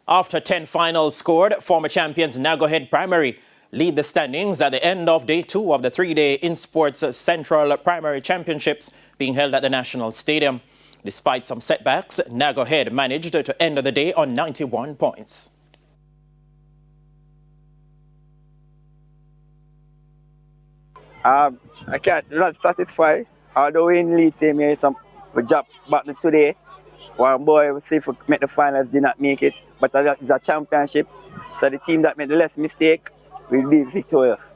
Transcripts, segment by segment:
After 10 finals scored, former champions Naggo Primary lead the standings at the end of day 2 of the 3-day InSports Central Primary Championships being held at the National Stadium. Despite some setbacks, Naggo managed to end the day on 91 points. I can't not satisfied. Although we in lead same year, some job back today. One boy we see for make the finals did not make it, but it's a championship. So the team that made the less mistake will be victorious.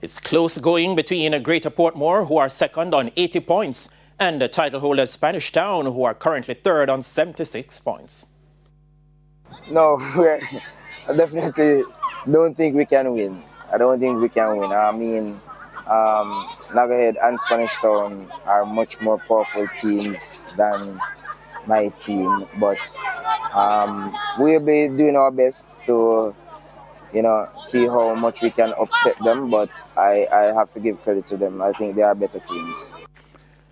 It's close going between Greater Portmore, who are second on 80 points, and the title holder Spanish Town, who are currently third on 76 points. No, I definitely don't think we can win. I don't think we can win. I mean, Naggo and Spanish Town are much more powerful teams than my team, but we'll be doing our best to, see how much we can upset them, but I have to give credit to them. I think they are better teams.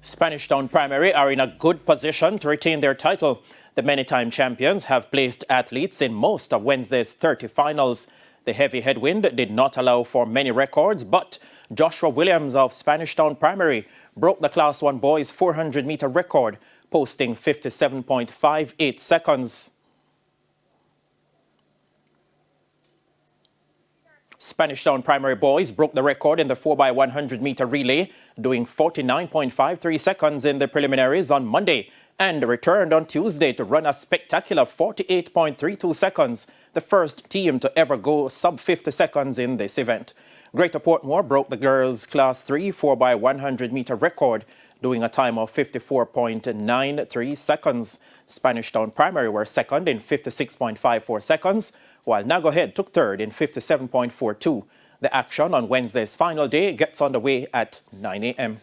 Spanish Town Primary are in a good position to retain their title. The many-time champions have placed athletes in most of Wednesday's 30 finals. The heavy headwind did not allow for many records, but Joshua Williams of Spanish Town Primary broke the Class 1 boys 400-meter record, posting 57.58 seconds. Spanish Town Primary boys broke the record in the 4x100-meter relay, doing 49.53 seconds in the preliminaries on Monday, and returned on Tuesday to run a spectacular 48.32 seconds, the first team to ever go sub 50 seconds in this event. Greater Portmore broke the girls' Class 3 4x100-meter record, doing a time of 54.93 seconds. Spanish Town Primary were second in 56.54 seconds, while Naggo took third in 57.42. The action on Wednesday's final day gets underway at 9 a.m.